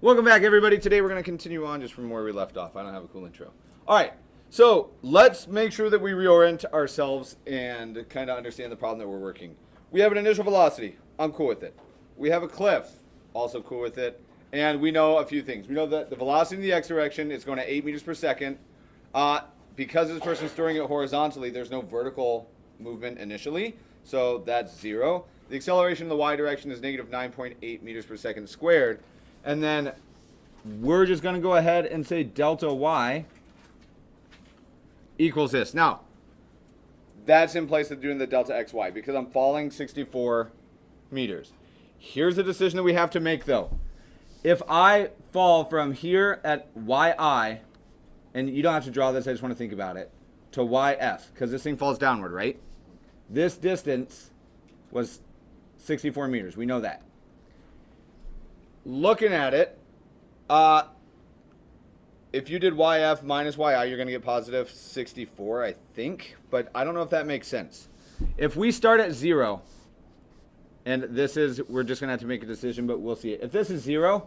Welcome back, everybody. Today we're going to continue on just from where we left off. I don't have a cool intro. All right, so let's make sure that we reorient ourselves and kind of understand the problem that we're working. We have an initial velocity. I'm cool with it. We have a cliff. Also cool with it. And we know a few things. We know that the velocity in the x direction is going to 8 meters per second. Because this person's storing it horizontally, there's no vertical movement initially, so that's 0. The acceleration in the y direction is negative 9.8 meters per second squared. And then we're just going to go ahead and say delta y equals this. Now, that's in place of doing the delta xy because I'm falling 64 meters. Here's the decision that we have to make, though. If I fall from here at yi, and you don't have to draw this, I just want to think about it, to yf, because this thing falls downward, right? This distance was 64 meters. We know that. Looking at it, if you did yf minus yi, you're going to get positive 64, I think. But I don't know if that makes sense. If we start at 0, and this is, we're just going to have to make a decision, but we'll see it. If this is 0,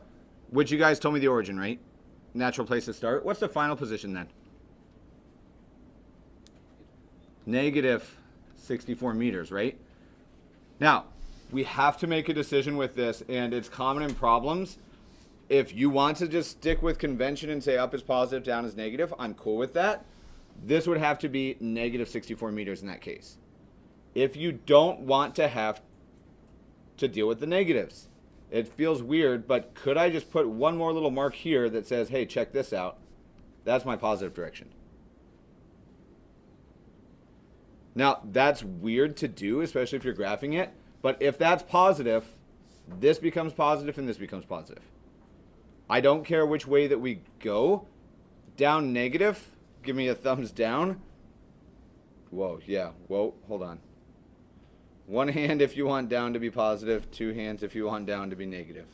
which you guys told me the origin, right? Natural place to start. What's the final position then? Negative 64 meters, right? Now, we have to make a decision with this, and it's common in problems. If you want to just stick with convention and say up is positive, down is negative, I'm cool with that. This would have to be negative 64 meters in that case. If you don't want to have to deal with the negatives, it feels weird, but could I just put one more little mark here that says, hey, check this out. That's my positive direction. Now, that's weird to do, especially if you're graphing it. But if that's positive, this becomes positive and this becomes positive. I don't care which way that we go. Down negative, give me a thumbs down. Whoa, yeah, whoa, hold on. One hand if you want down to be positive, 2 hands if you want down to be negative.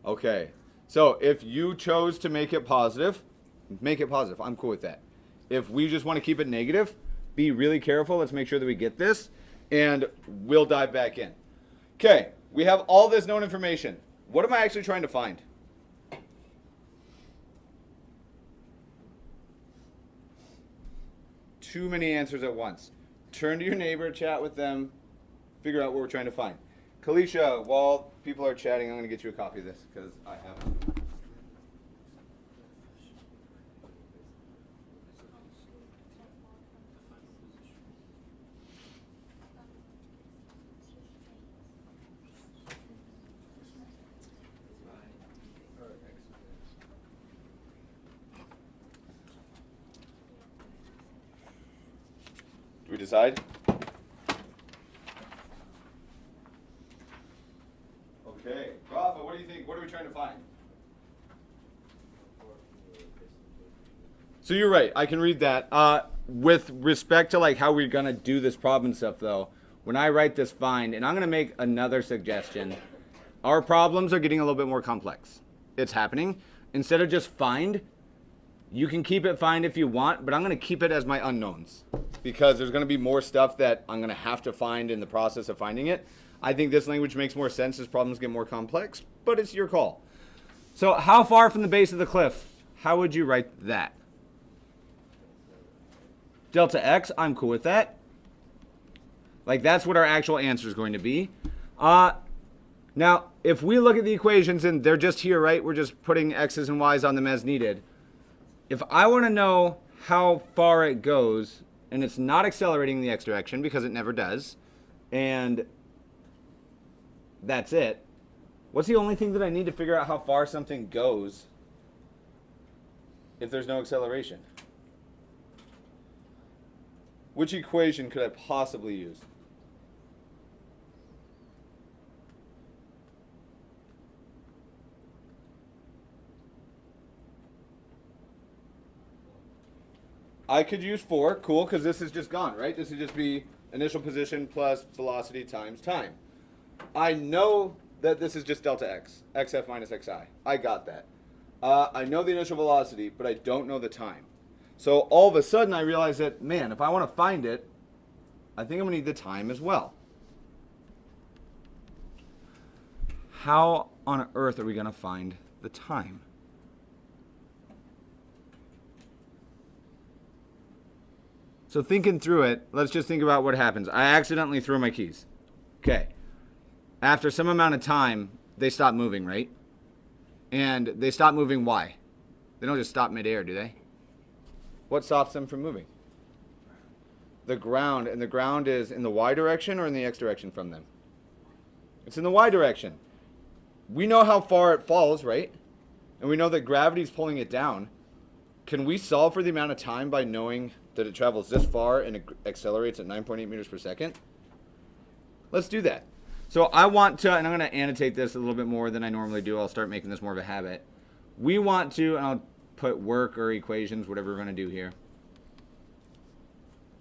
Okay, so if you chose to make it positive, make it positive. I'm cool with that. If we just want to keep it negative, be really careful. Let's make sure that we get this, and we'll dive back in. Okay, we have all this known information. What am I actually trying to find? Too many answers at once. Turn to your neighbor, chat with them, figure out what we're trying to find. Kalisha, while people are chatting, I'm going to get you a copy of this because I have one. Do we decide? Okay. Rafa, what do you think? What are we trying to find? So you're right. I can read that. With respect to like how we're going to do this problem stuff, though, when I write this find, and I'm going to make another suggestion, our problems are getting a little bit more complex. It's happening. Instead of just find, you can keep it find if you want, but I'm going to keep it as my unknowns because there's going to be more stuff that I'm going to have to find in the process of finding it. I think this language makes more sense as problems get more complex, but it's your call. So how far from the base of the cliff? How would you write that? Delta x, I'm cool with that. Like that's what our actual answer is going to be. Now, if we look at the equations and they're just here, right? We're just putting x's and y's on them as needed. If I want to know how far it goes, and it's not accelerating in the x direction because it never does, and that's it, what's the only thing that I need to figure out how far something goes if there's no acceleration? Which equation could I possibly use? I could use 4, cool, because this is just gone, right? This would just be initial position plus velocity times time. I know that this is just delta x, xf minus xi. I got that. I know the initial velocity, but I don't know the time. So all of a sudden I realize that, man, if I want to find it, I think I'm going to need the time as well. how on earth are we going to find the time? So thinking through it, let's just think about what happens. I accidentally throw my keys. Okay. After some amount of time, they stop moving, right? And they stop moving, why? They don't just stop midair, do they? What stops them from moving? The ground. And the ground is in the y direction or in the x direction from them? It's in the y direction. We know how far it falls, right? And we know that gravity's pulling it down. Can we solve for the amount of time by knowing that it travels this far and it accelerates at 9.8 meters per second? Let's do that. So I want to, and I'm going to annotate this a little bit more than I normally do. I'll start making this more of a habit. We want to, and I'll put work or equations, whatever we're going to do here.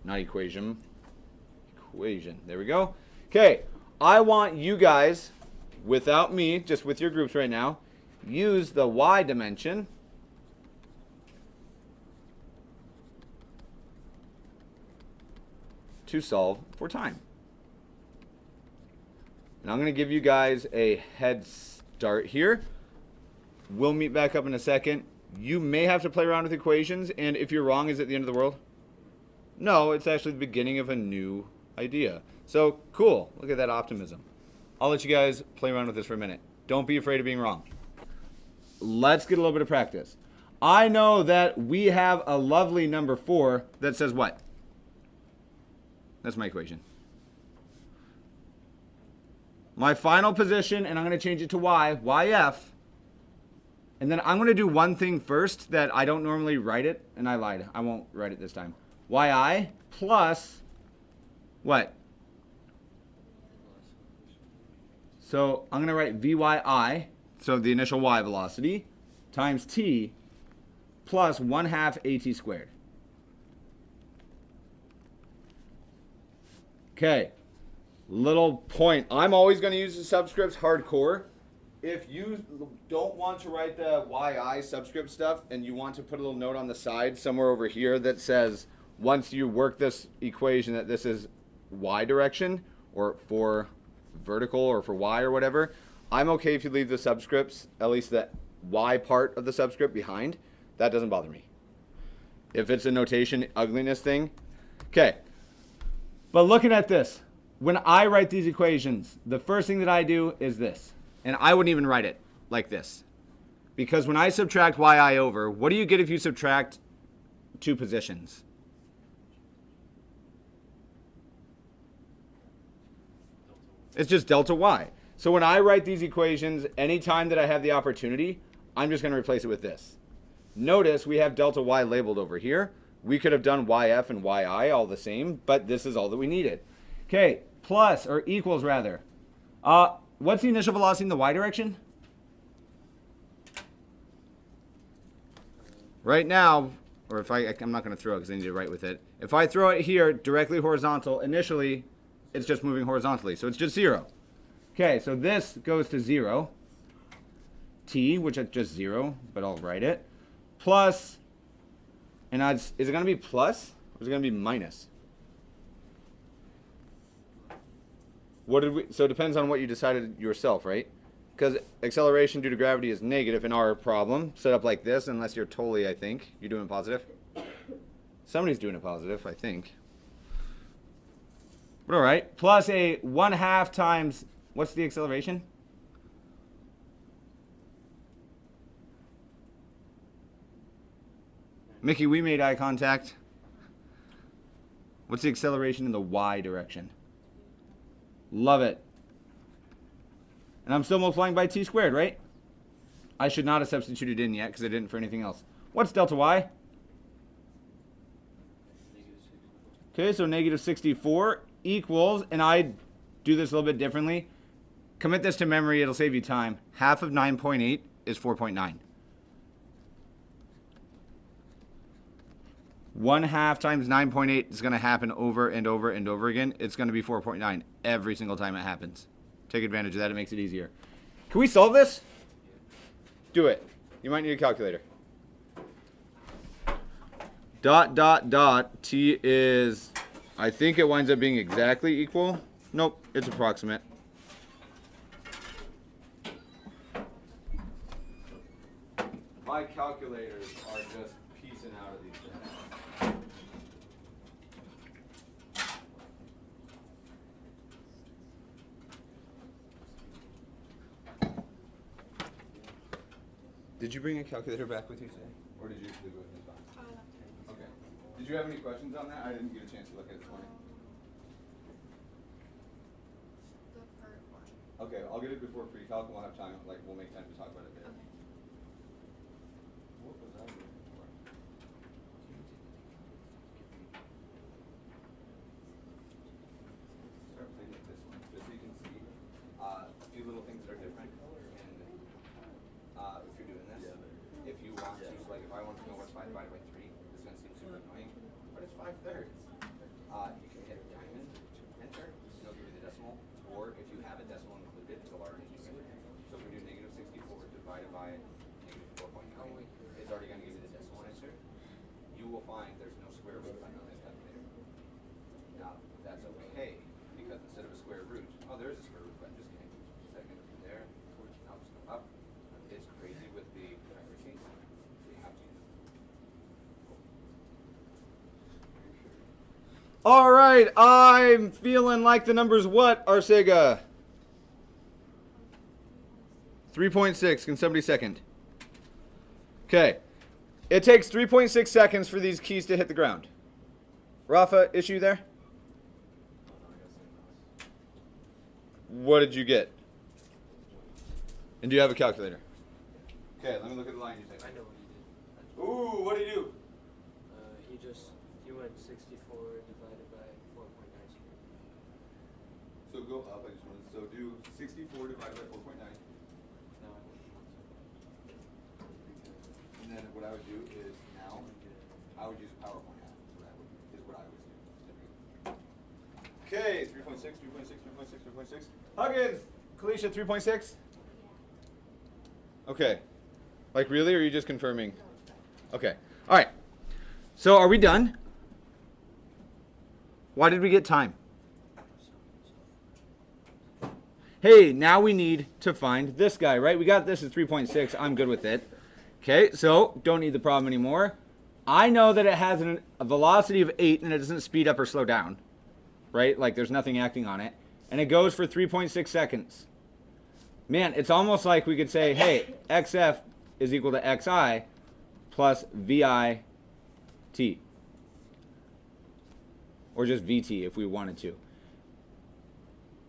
Not equation. Equation. There we go. Okay. I want you guys, without me, just with your groups right now, use the y dimension to solve for time. And I'm going to give you guys a head start here. We'll meet back up in a second. You may have to play around with equations, and if you're wrong, is it the end of the world? No, it's actually the beginning of a new idea. So, cool. Look at that optimism. I'll let you guys play around with this for a minute. Don't be afraid of being wrong. Let's get a little bit of practice. I know that we have a lovely number 4 that says what? That's my equation. My final position, and I'm going to change it to y, yf. And then I'm going to do one thing first that I don't normally write it, and I lied. I won't write it this time. Yi plus what? So I'm going to write Vyi, so the initial y velocity, times t plus 1/2 at squared. Okay. Little point. I'm always going to use the subscripts hardcore. If you don't want to write the yi subscript stuff and you want to put a little note on the side somewhere over here that says once you work this equation that this is y direction or for vertical or for y or whatever, I'm okay if you leave the subscripts, at least the y part of the subscript behind. That doesn't bother me. If it's a notation ugliness thing. Okay. But looking at this, when I write these equations, the first thing that I do is this. And I wouldn't even write it like this. Because when I subtract yi over, what do you get if you subtract two positions? It's just delta y. So when I write these equations, anytime that I have the opportunity, I'm just going to replace it with this. Notice we have delta y labeled over here. We could have done yf and yi all the same, but this is all that we needed. Okay, plus, or equals rather. What's the initial velocity in the y direction? Right now, or if I'm not going to throw it because I need to write with it. If I throw it here directly horizontal, initially it's just moving horizontally, so it's just 0. Okay, so this goes to 0. T, which is just 0, but I'll write it. Plus, and is it going to be plus or is it going to be minus? So it depends on what you decided yourself, right? Because acceleration due to gravity is negative in our problem, set up like this, unless you're totally, I think. You're doing it positive? Somebody's doing it positive, I think. But all right. Plus a 1/2 times, what's the acceleration? Mickey, we made eye contact. What's the acceleration in the y direction? Love it. And I'm still multiplying by t squared, right? I should not have substituted in yet because I didn't for anything else. What's delta y? Okay, so negative 64 equals, and I do this a little bit differently. Commit this to memory, it'll save you time. Half of 9.8 is 4.9. 1/2 times 9.8 is going to happen over and over and over again. It's going to be 4.9 every single time it happens. Take advantage of that. It makes it easier. Can we solve this? Do it. You might need a calculator. Dot, dot, dot. T is, I think it winds up being exactly equal. Nope, it's approximate. My calculators are just piecing out of these things. Did you bring a calculator back with you today? Or did you leave it with this box? Okay. Did you have any questions on that? I didn't get a chance to look at it this morning. The first one. Okay, I'll get it before pre-calc and we'll have time, like we'll make time to talk about it there. Okay. What was I looking for? Start playing with this one, just so you can see a few little things that are different. And if you're doing this, if you want to, like if I want to know what's 5 divided by 3, this is going to seem super annoying, but it's 5/3. You can hit diamond, enter, and it'll give you the decimal, or if you have a decimal included, it'll already do it. So if we do negative 64 divided by negative 4.9, it's already going to give you the decimal answer. You will find there's no square root button on this calculator. Now, that's okay, because instead of a square root, oh, there is a square root button, just kidding. Second, there, now just go up. It's crazy with the accuracy, so you have to use it. All right, I'm feeling like the number's what, Arcega? 3.6, can somebody second? Okay. It takes 3.6 seconds for these keys to hit the ground. Rafa, issue there? What did you get? And do you have a calculator? Okay, let me look at the line you typed. I know what he did. Ooh, what did he do? He went 64 divided by 4.9. So go up, I just wanted, so do 64 divided by 4.9. No, And then what I would do is now, I would use a PowerPoint app, is what I would do. Okay, 3.6, 3.6, 3.6, 3.6. Huggins, Kalisha, 3.6? Okay. Like really, or are you just confirming? Okay. All right. So are we done? Why did we get time? Hey, now we need to find this guy, right? We got this at 3.6. I'm good with it. Okay, so don't need the problem anymore. I know that it has a velocity of 8 and it doesn't speed up or slow down, right? Like there's nothing acting on it. And it goes for 3.6 seconds. Man, it's almost like we could say, hey, xf is equal to xi plus vit. Or just vt if we wanted to.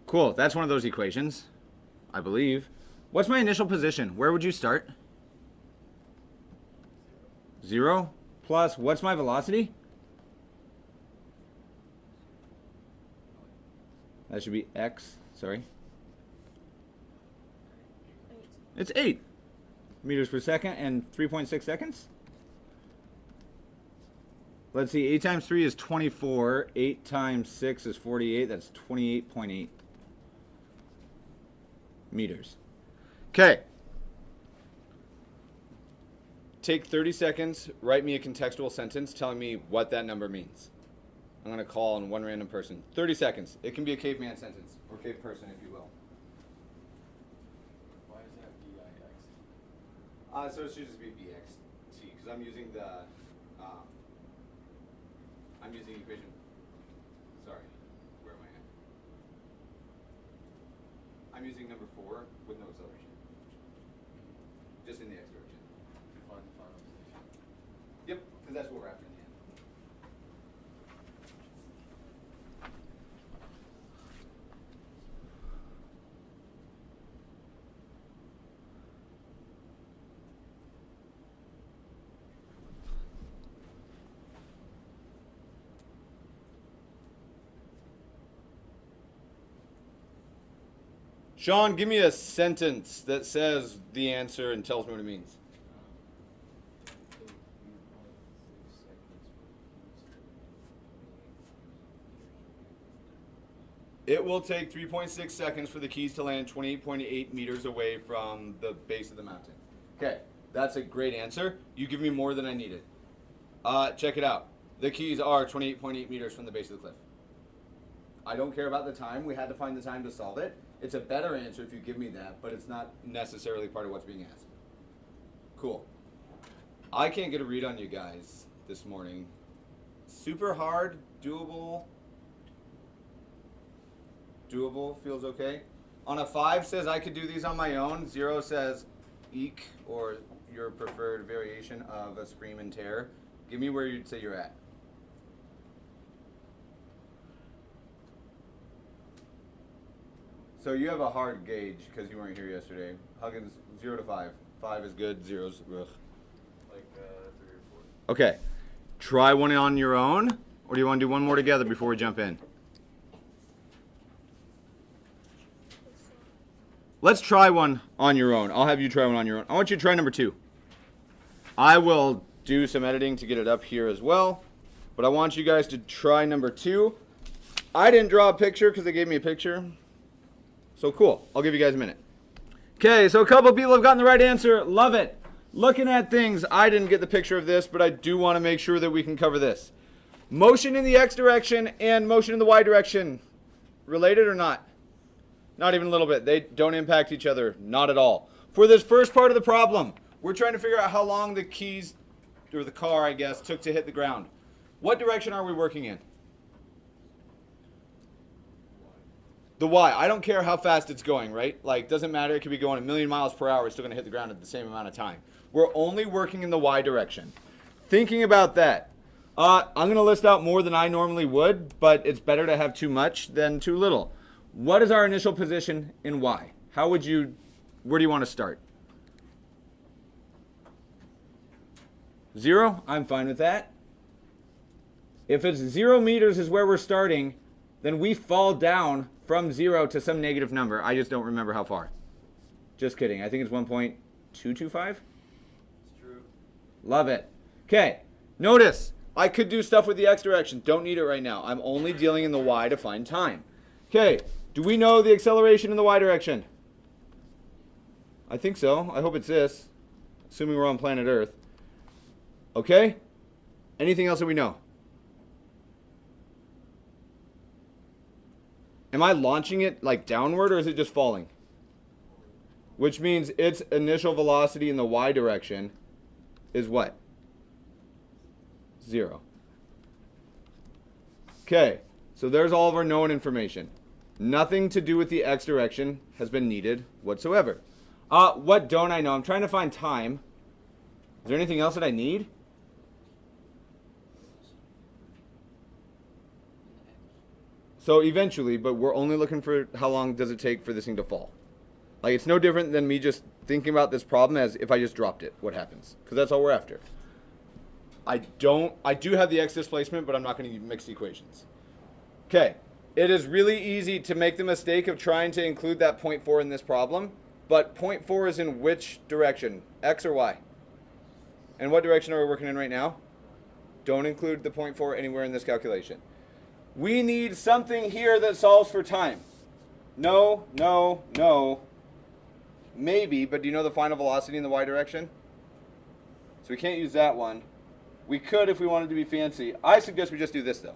Cool, that's one of those equations, I believe. What's my initial position? Where would you start? 0 plus, what's my velocity? That should be x, sorry. It's 8 meters per second and 3.6 seconds. Let's see, 8 times 3 is 24. 8 times 6 is 48. That's 28.8 meters. Okay. Take 30 seconds, write me a contextual sentence telling me what that number means. I'm going to call on one random person. 30 seconds. It can be a caveman sentence, or cave person, if you will. Why is that VIX? So it should just be VXT, because I'm using the, equation. Sorry, where am I at? I'm using number 4 with no acceleration. Just in the x direction. Find the final position. Yep, because that's what we're after in the end. Sean, give me a sentence that says the answer and tells me what it means. It will take 3.6 seconds for the keys to land 28.8 meters away from the base of the mountain. Okay, that's a great answer. You give me more than I needed. Check it out. The keys are 28.8 meters from the base of the cliff. I don't care about the time. We had to find the time to solve it. It's a better answer if you give me that, but it's not necessarily part of what's being asked. Cool. I can't get a read on you guys this morning. Super hard, doable. Doable feels okay. On a 5 says I could do these on my own. 0 says eek or your preferred variation of a scream and tear. Give me where you'd say you're at. So you have a hard gauge because you weren't here yesterday. Huggins, 0 to 5. 5 is good, 0's ugh. Like 3 or 4. Okay. Try one on your own, or do you want to do one more together before we jump in? Let's try one on your own. I'll have you try one on your own. I want you to try number 2. I will do some editing to get it up here as well, but I want you guys to try number 2. I didn't draw a picture because they gave me a picture. So cool. I'll give you guys a minute. Okay, so a couple of people have gotten the right answer. Love it. Looking at things, I didn't get the picture of this, but I do want to make sure that we can cover this. Motion in the x direction and motion in the y direction, related or not? Not even a little bit. They don't impact each other, not at all. For this first part of the problem, we're trying to figure out how long the keys, or the car, I guess, took to hit the ground. What direction are we working in? The y. I don't care how fast it's going, right? Like, doesn't matter. It could be going 1,000,000 miles per hour. It's still going to hit the ground at the same amount of time. We're only working in the y direction. Thinking about that, I'm going to list out more than I normally would, but it's better to have too much than too little. What is our initial position in y? Where do you want to start? 0? I'm fine with that. If it's 0 meters is where we're starting, then we fall down from 0 to some negative number. I just don't remember how far. Just kidding. I think it's 1.225. It's true. Love it. Okay. Notice, I could do stuff with the x direction. Don't need it right now. I'm only dealing in the y to find time. Okay. Do we know the acceleration in the y direction? I think so. I hope it's this. Assuming we're on planet Earth. Okay. Anything else that we know? Am I launching it like downward or is it just falling? Which means its initial velocity in the y direction is what? 0. Okay, so there's all of our known information. Nothing to do with the x direction has been needed whatsoever. What don't I know? I'm trying to find time. Is there anything else that I need? So eventually, but we're only looking for how long does it take for this thing to fall. Like, it's no different than me just thinking about this problem as if I just dropped it, what happens? Because that's all we're after. I do have the x displacement, but I'm not going to mix equations. Okay, it is really easy to make the mistake of trying to include that 0.4 in this problem, but 0.4 is in which direction, x or y? And what direction are we working in right now? Don't include the 0.4 anywhere in this calculation. We need something here that solves for time. No, no, no. Maybe, but do you know the final velocity in the y direction? So we can't use that one. We could if we wanted to be fancy. I suggest we just do this, though.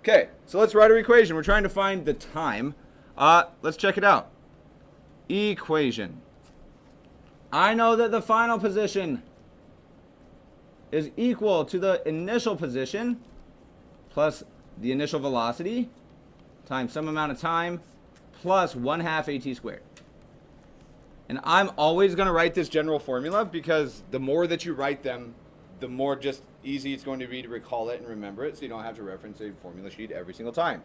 Okay, so let's write our equation. We're trying to find the time. Let's check it out. Equation. I know that the final position is equal to the initial position plus the initial velocity times some amount of time plus 1/2 at squared. And I'm always going to write this general formula because the more that you write them, the more just easy it's going to be to recall it and remember it so you don't have to reference a formula sheet every single time.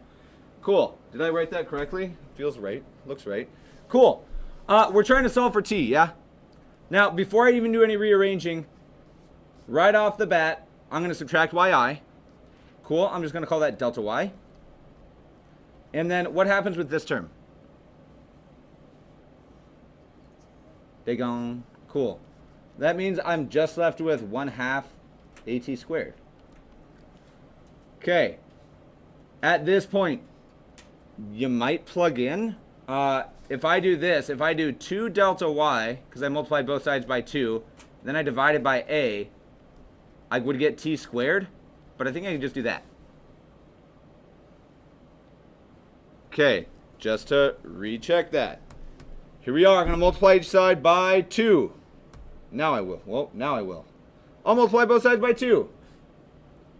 Cool. Did I write that correctly? Feels right. Looks right. Cool. We're trying to solve for t, yeah? Now, before I even do any rearranging, right off the bat, I'm going to subtract yi. Cool. I'm just going to call that delta y. And then what happens with this term? They gone. Cool. That means I'm just left with 1/2 at squared. Okay. At this point, you might plug in. If I do this, if I do 2 delta y, because I multiplied both sides by 2, then I divided by a, I would get t squared. But I think I can just do that. Okay, just to recheck that. Here we are. I'm going to multiply each side by 2. Now I will. Well, now I will. I'll multiply both sides by 2.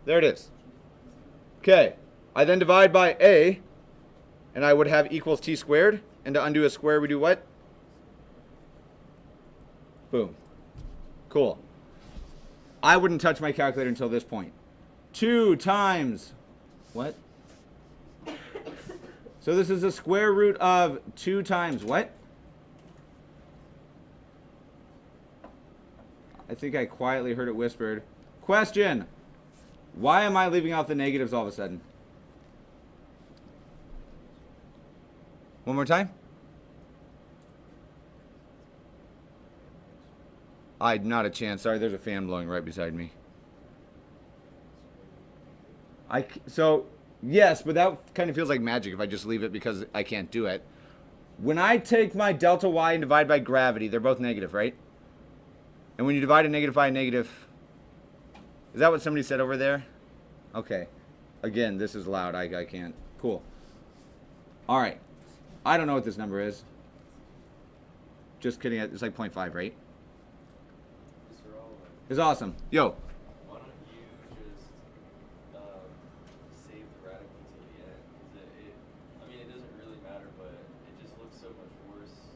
There it is. Okay. I then divide by a, and I would have equals t squared. And to undo a square, we do what? Boom. Cool. I wouldn't touch my calculator until this point. 2 times what? So this is the square root of 2 times what? I think I quietly heard it whispered. Question. Why am I leaving out the negatives all of a sudden? One more time. Not a chance. Sorry, there's a fan blowing right beside me. So, yes, but that kind of feels like magic if I just leave it because I can't do it. When I take my delta y and divide by gravity, they're both negative, right? And when you divide a negative by a negative, is that what somebody said over there? Okay. Again, this is loud. I can't. Cool. All right. I don't know what this number is. Just kidding. It's like 0.5, right? It's awesome. Yo. Why don't you just save the radical till the end? 'Cause I mean, it doesn't really matter, but it just looks so much worse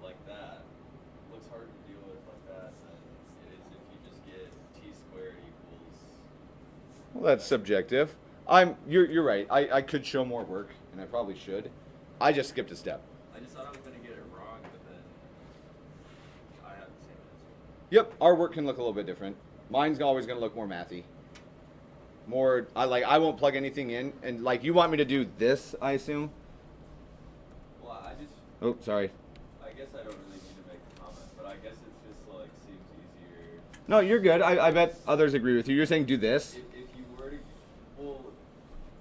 like that. It looks harder to deal with like that than it is if you just get t squared equals. Well, that's subjective. You're right. I could show more work, and I probably should. I just skipped a step. I just thought I was going to get it wrong, but then I have the same answer. Yep, our work can look a little bit different. Mine's always going to look more mathy. More, I won't plug anything in, and like you want me to do this, I assume. Well, I just. Oh, sorry. I guess I don't really need to make a comment, but I guess it's just like seems easier. No, you're good. I bet others agree with you. You're saying do this. If you were to, well,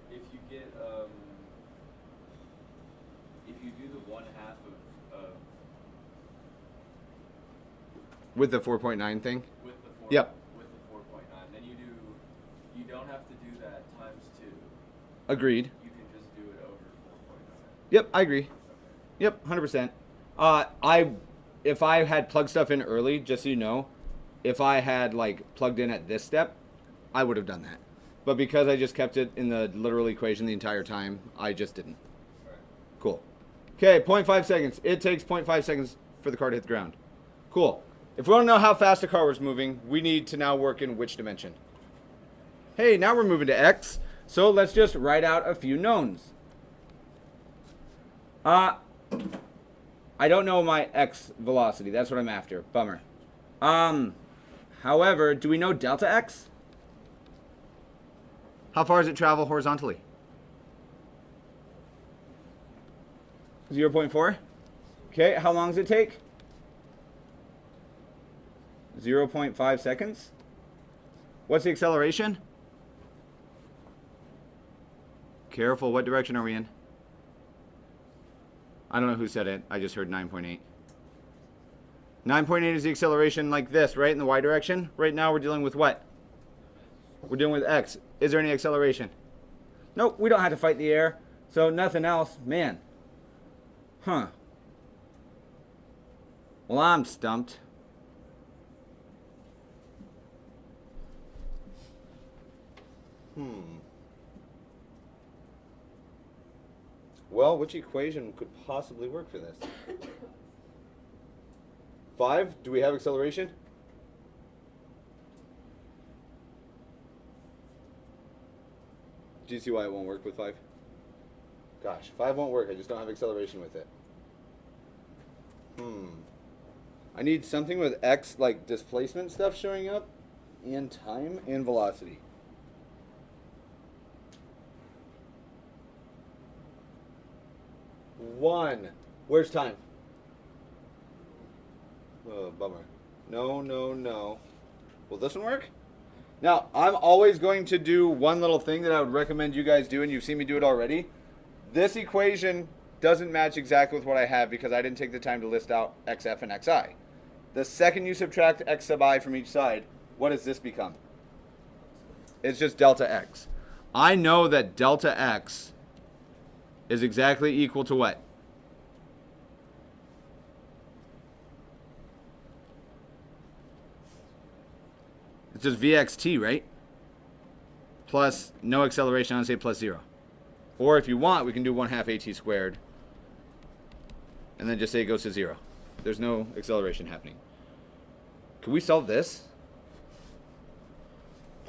if you get if you do the 1/2 of With the 4.9 thing. with the 4 Yep. with the 4.9, then you don't have to do that times 2. Agreed. You can just do it over 4.9. Yep, I agree. Okay. Yep, 100%. If I had plugged stuff in early, just so you know, if I had like plugged in at this step, I would have done that. But because I just kept it in the literal equation the entire time, I just didn't. All right. Cool. Okay, 0.5 seconds. It takes 0.5 seconds for the car to hit the ground. Cool. If we want to know how fast a car was moving, we need to now work in which dimension? Hey, now we're moving to X. So let's just write out a few knowns. I don't know my X velocity. That's what I'm after. Bummer. However, do we know delta X? How far does it travel horizontally? 0.4. Okay, how long does it take? 0.5 seconds. What's the acceleration? Careful, what direction are we in? I don't know who said it. I just heard 9.8. 9.8 is the acceleration like this, right? In the y direction. Right now we're dealing with what? We're dealing with x. Is there any acceleration? Nope, we don't have to fight the air. So nothing else. Man. Huh. Well, I'm stumped. Well, which equation could possibly work for this? 5? Do we have acceleration? Do you see why it won't work with 5? Gosh, 5 won't work. I just don't have acceleration with it. I need something with x, like displacement stuff showing up, and time, and velocity. One. Where's time? Oh, bummer. No, no, no. Will this one work? Now, I'm always going to do one little thing that I would recommend you guys do, and you've seen me do it already. This equation doesn't match exactly with what I have because I didn't take the time to list out xf and xi. The second you subtract x sub I from each side, what does this become? It's just delta x. I know that delta x is exactly equal to what? It's just VXT, right? Plus no acceleration, I'm going to say plus 0. Or if you want, we can do 1/2 AT squared. And then just say it goes to 0. There's no acceleration happening. Can we solve this?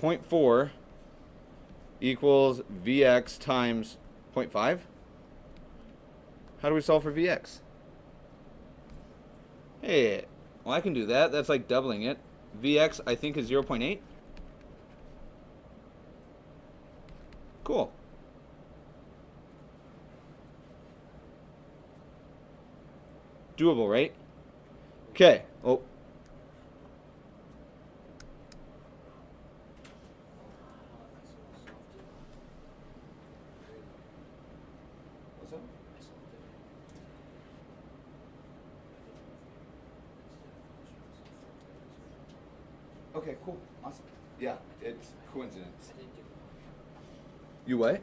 0.4 equals Vx times 0.5? How do we solve for Vx? Hey, well, I can do that. That's like doubling it. Vx, I think, is 0.8. Cool. Doable, right? Okay. Oh. What's up? Okay, cool. Awesome. Yeah, it's coincidence. You what?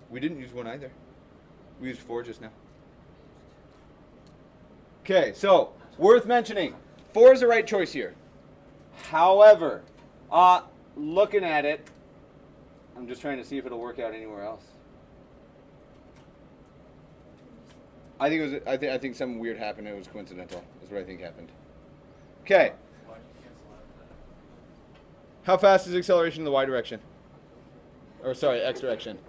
We didn't use 1 either. We used 4 just now. Okay, so worth mentioning, 4 is the right choice here. However, looking at it, I'm just trying to see if it'll work out anywhere else. I think it was. I think something weird happened. It was coincidental. Is what I think happened. Okay. Why'd you cancel out of that? How fast is acceleration in the y direction? Or sorry, x direction.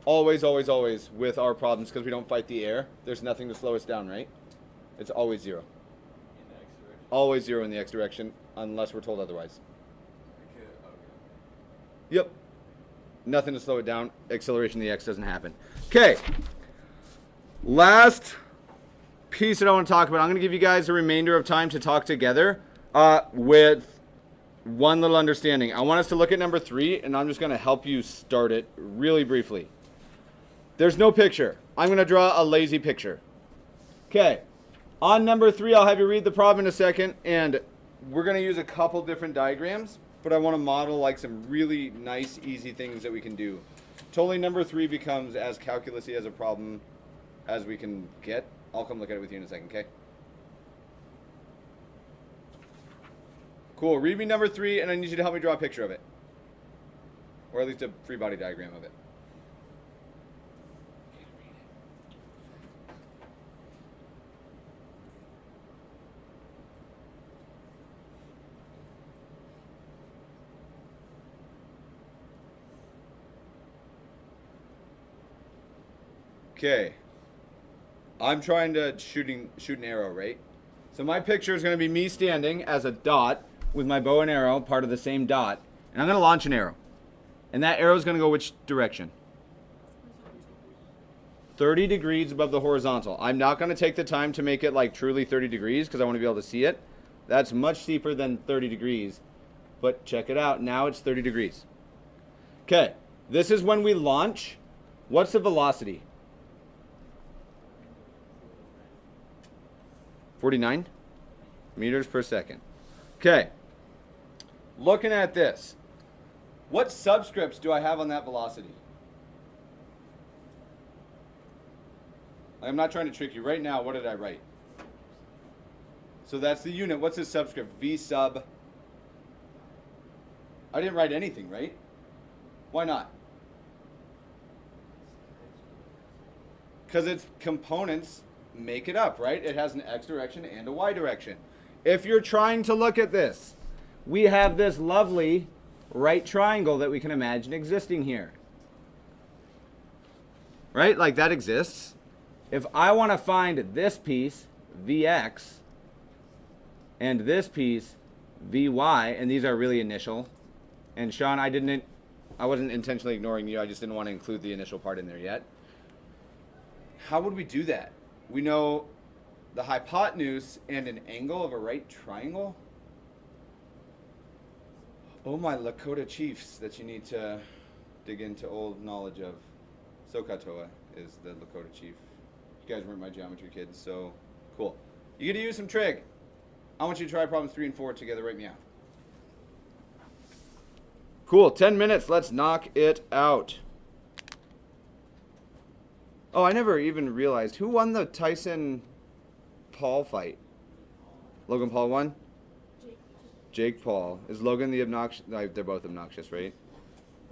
Always, always, always with our problems, because we don't fight the air, there's nothing to slow us down, right? It's always 0. In the x direction? Always 0 in the x direction, unless we're told otherwise. Okay. Yep. Nothing to slow it down. Acceleration in the x doesn't happen. Okay. Last piece that I want to talk about. I'm going to give you guys a remainder of time to talk together with one little understanding. I want us to look at number 3, and I'm just going to help you start it really briefly. There's no picture. I'm going to draw a lazy picture. Okay. On number 3, I'll have you read the problem in a second, and we're going to use a couple different diagrams, but I want to model like some really nice, easy things that we can do. Totally, number 3 becomes as calculus-y as a problem as we can get. I'll come look at it with you in a second, okay? Cool. Read me number 3, and I need you to help me draw a picture of it. Or at least a free body diagram of it. Okay. I'm trying to shoot an arrow, right? So my picture is going to be me standing as a dot with my bow and arrow, part of the same dot. And I'm going to launch an arrow. And that arrow is going to go which direction? 30 degrees above the horizontal. I'm not going to take the time to make it like truly 30 degrees because I want to be able to see it. That's much steeper than 30 degrees. But check it out. Now it's 30 degrees. Okay. This is when we launch. What's the velocity? 49 meters per second. Okay. Looking at this. What subscripts do I have on that velocity? I'm not trying to trick you. Right now, what did I write? So that's the unit. What's the subscript? V sub. I didn't write anything, right? Why not? Because its components make it up, right? It has an x direction and a y direction. If you're trying to look at this, we have this lovely right triangle that we can imagine existing here. Right? Like that exists. If I want to find this piece, Vx, and this piece, Vy, and these are really initial, and Sean, I wasn't intentionally ignoring you, I just didn't want to include the initial part in there yet. How would we do that? We know the hypotenuse and an angle of a right triangle. Oh, my Lakota chiefs that you need to dig into old knowledge of. Sokotoa is the Lakota chief. You guys weren't my geometry kids, so cool. You get to use some trig. I want you to try problems 3 and 4 together right now. Cool, 10 minutes, let's knock it out. Oh, I never even realized. Who won the Tyson-Paul fight? Logan Paul 1. Jake. Jake Paul. Is Logan the obnoxious? They're both obnoxious, right?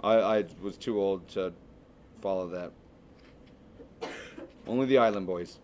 I was too old to follow that. Only the Island Boys.